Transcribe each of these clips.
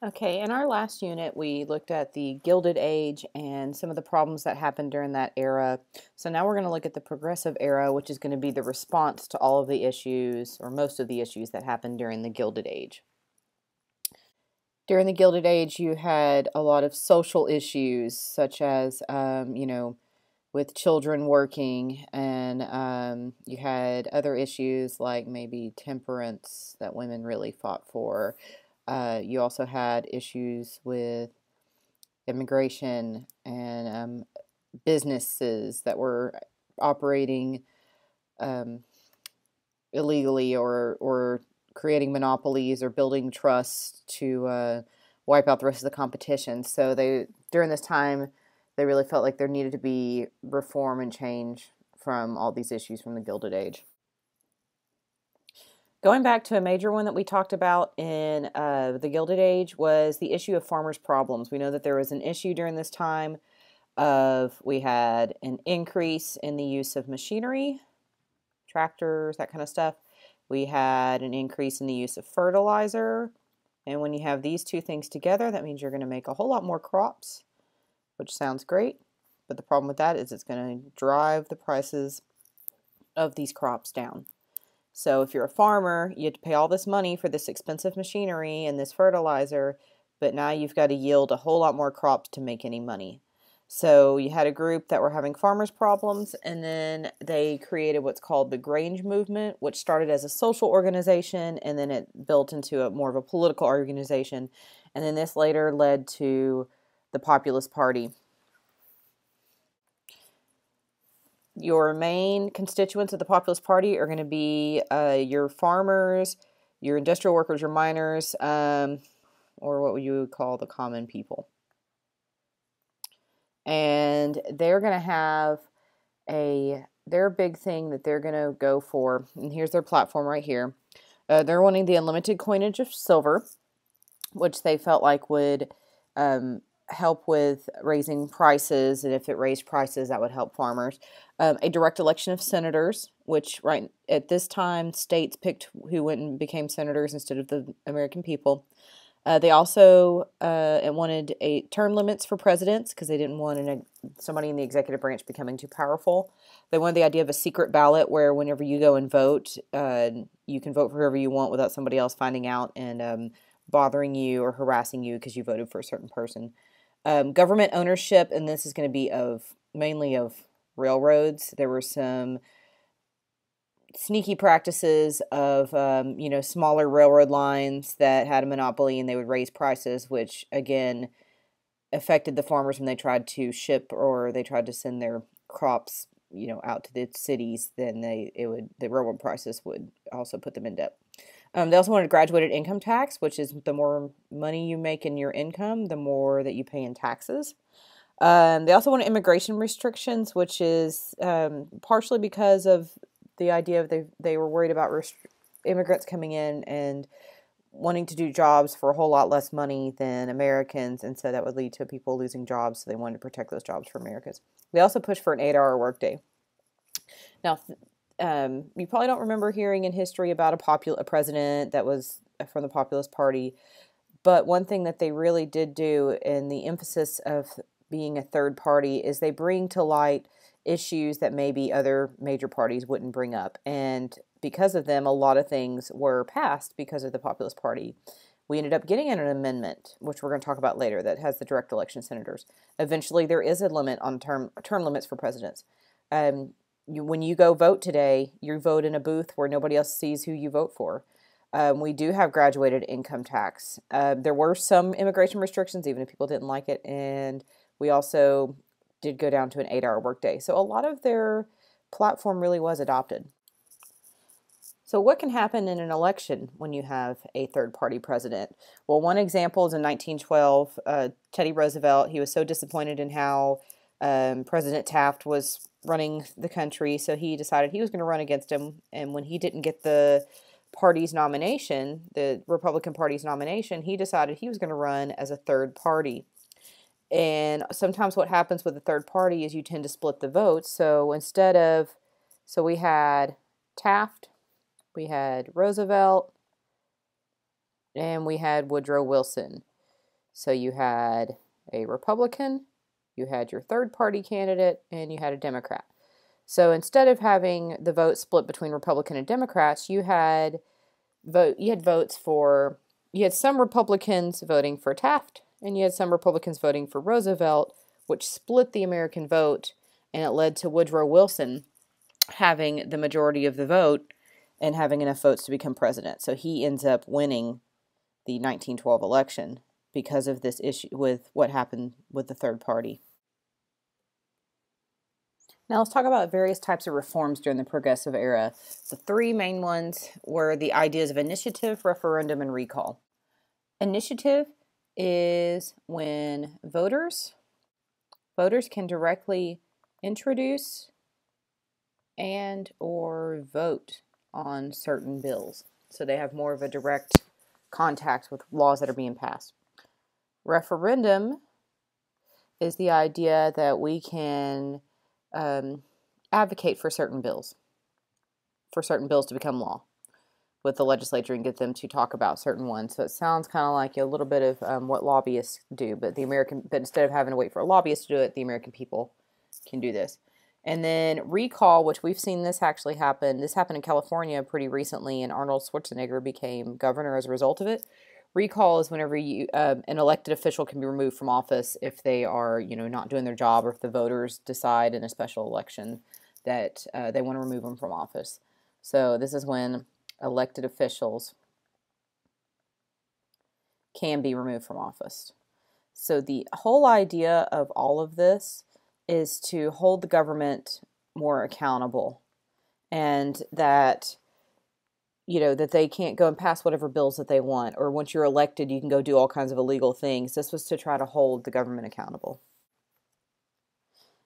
Okay, in our last unit, we looked at the Gilded Age and some of the problems that happened during that era. So now we're going to look at the Progressive Era, which is going to be the response to all of the issues, or most of the issues that happened during the Gilded Age. During the Gilded Age, you had a lot of social issues, such as, with children working, and you had other issues like maybe temperance that women really fought for. You also had issues with immigration and businesses that were operating um, illegally or creating monopolies or building trusts to wipe out the rest of the competition. So during this time, they really felt like there needed to be reform and change from all these issues from the Gilded Age. Going back to a major one that we talked about in the Gilded Age was the issue of farmers' problems. We know that there was an issue during this time we had an increase in the use of machinery, tractors, that kind of stuff. We had an increase in the use of fertilizer. And when you have these two things together, that means you're going to make a whole lot more crops, which sounds great. But the problem with that is it's going to drive the prices of these crops down. So if you're a farmer, you have to pay all this money for this expensive machinery and this fertilizer, but now you've got to yield a whole lot more crops to make any money. So you had a group that were having farmers' problems, and then they created what's called the Grange Movement, which started as a social organization, and then it built into more of a political organization. And then this later led to the Populist Party. Your main constituents of the Populist Party are going to be your farmers, your industrial workers, your miners, or what would you call the common people. And they're going to have their big thing that they're going to go for, and here's their platform right here. They're wanting the unlimited coinage of silver, which they felt like would help with raising prices, and if it raised prices, that would help farmers. A direct election of senators, which right at this time, states picked who went and became senators instead of the American people. They also wanted term limits for presidents because they didn't want somebody in the executive branch becoming too powerful. They wanted the idea of a secret ballot where whenever you go and vote, you can vote for whoever you want without somebody else finding out and bothering you or harassing you because you voted for a certain person. Government ownership, and this is going to be mainly of railroads. There were some sneaky practices of smaller railroad lines that had a monopoly, and they would raise prices, which again affected the farmers when they tried to ship or they tried to send their crops out to the cities. Then the railroad prices would also put them in debt. They also wanted graduated income tax, which is the more money you make in your income, the more that you pay in taxes. They also wanted immigration restrictions, which is partially because of the idea of they were worried about immigrants coming in and wanting to do jobs for a whole lot less money than Americans, and so that would lead to people losing jobs, so they wanted to protect those jobs for Americans. They also pushed for an 8-hour workday. Now, you probably don't remember hearing in history about a president that was from the Populist Party, but one thing that they really did do, and the emphasis of being a third party, is they bring to light issues that maybe other major parties wouldn't bring up. And because of them, a lot of things were passed because of the Populist Party. We ended up getting an amendment, which we're going to talk about later, that has the direct election senators. Eventually, there is a limit on term limits for presidents. When you go vote today, you vote in a booth where nobody else sees who you vote for. We do have graduated income tax. There were some immigration restrictions, even if people didn't like it, and we also did go down to an 8-hour workday. So a lot of their platform really was adopted. So what can happen in an election when you have a third-party president? Well, one example is in 1912, Teddy Roosevelt. He was so disappointed in how President Taft was running the country, so he decided he was going to run against him. And when he didn't get the party's nomination, the Republican Party's nomination, he decided he was going to run as a third party. And sometimes what happens with a third party is you tend to split the votes. So we had Taft, we had Roosevelt, and we had Woodrow Wilson. So you had a Republican, you had your third party candidate, and you had a Democrat. So instead of having the vote split between Republican and Democrats, you had some Republicans voting for Taft, and you had some Republicans voting for Roosevelt, which split the American vote, and it led to Woodrow Wilson having the majority of the vote and having enough votes to become president. So he ends up winning the 1912 election because of this issue with what happened with the third party. Now let's talk about various types of reforms during the Progressive era. The three main ones were the ideas of initiative, referendum, and recall. Initiative is when voters can directly introduce and or vote on certain bills. So they have more of a direct contact with laws that are being passed. Referendum is the idea that we can advocate for certain bills to become law with the legislature and get them to talk about certain ones. So it sounds kind of like a little bit of what lobbyists do, but instead of having to wait for a lobbyist to do it, the American people can do this. And then recall, which we've seen this actually happen. This happened in California pretty recently, and Arnold Schwarzenegger became governor as a result of it. Recall is whenever an elected official can be removed from office if they are, not doing their job, or if the voters decide in a special election that they want to remove them from office. So this is when elected officials can be removed from office. So the whole idea of all of this is to hold the government more accountable, and that that they can't go and pass whatever bills that they want, or once you're elected, you can go do all kinds of illegal things. This was to try to hold the government accountable.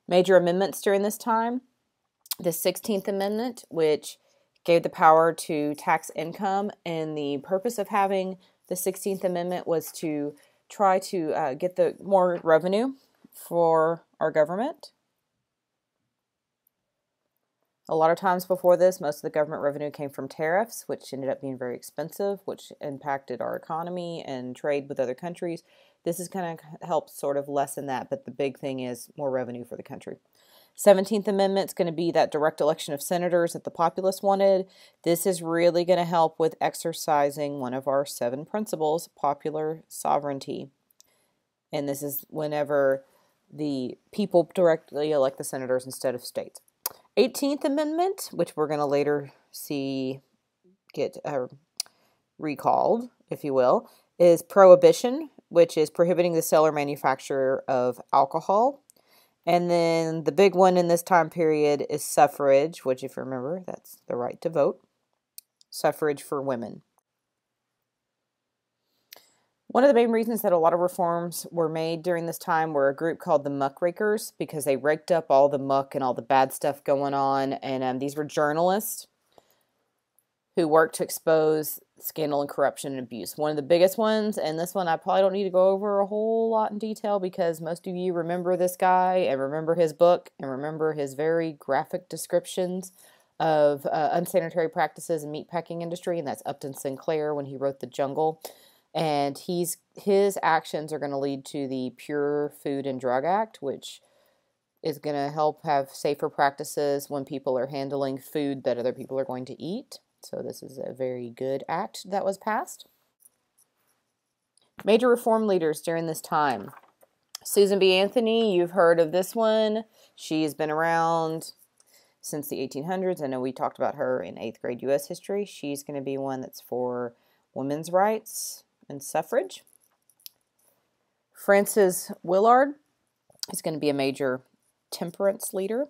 Major amendments during this time: the 16th Amendment, which gave the power to tax income, and the purpose of having the 16th Amendment was to try to get the more revenue for our government. A lot of times before this, most of the government revenue came from tariffs, which ended up being very expensive, which impacted our economy and trade with other countries. This is going to help sort of lessen that, but the big thing is more revenue for the country. 17th Amendment is going to be that direct election of senators that the populists wanted. This is really going to help with exercising one of our 7 principles, popular sovereignty. And this is whenever the people directly elect the senators instead of states. 18th Amendment, which we're going to later see get recalled, if you will, is prohibition, which is prohibiting the sale or manufacture of alcohol. And then the big one in this time period is suffrage, which, if you remember, that's the right to vote. Suffrage for women. One of the main reasons that a lot of reforms were made during this time were a group called the muckrakers, because they raked up all the muck and all the bad stuff going on. And these were journalists who worked to expose scandal and corruption and abuse. One of the biggest ones, and this one I probably don't need to go over a whole lot in detail because most of you remember this guy and remember his book and remember his very graphic descriptions of unsanitary practices in meatpacking industry, and that's Upton Sinclair when he wrote The Jungle. And his actions are going to lead to the Pure Food and Drug Act, which is going to help have safer practices when people are handling food that other people are going to eat. So this is a very good act that was passed. Major reform leaders during this time. Susan B. Anthony, you've heard of this one. She's been around since the 1800s. I know we talked about her in 8th grade U.S. history. She's going to be one that's for women's rights and suffrage. Frances Willard is going to be a major temperance leader.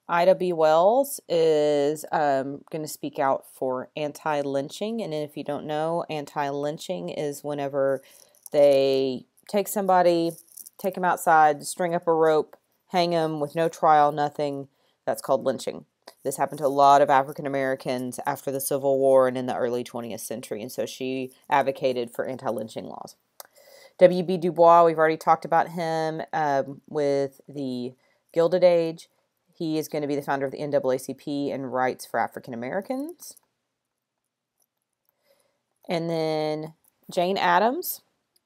Ida B. Wells is going to speak out for anti-lynching. And if you don't know, anti-lynching is whenever they take somebody, take them outside, string up a rope, hang them with no trial, nothing. That's called lynching. This happened to a lot of African Americans after the Civil War and in the early 20th century. And so she advocated for anti-lynching laws. W.B. Du Bois, we've already talked about him with the Gilded Age. He is going to be the founder of the NAACP and Rights for African Americans. And then Jane Addams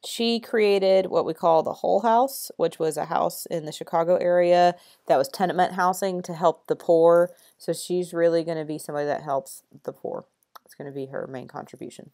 She created what we call the Whole House, which was a house in the Chicago area that was tenement housing to help the poor. So she's really going to be somebody that helps the poor. It's going to be her main contribution.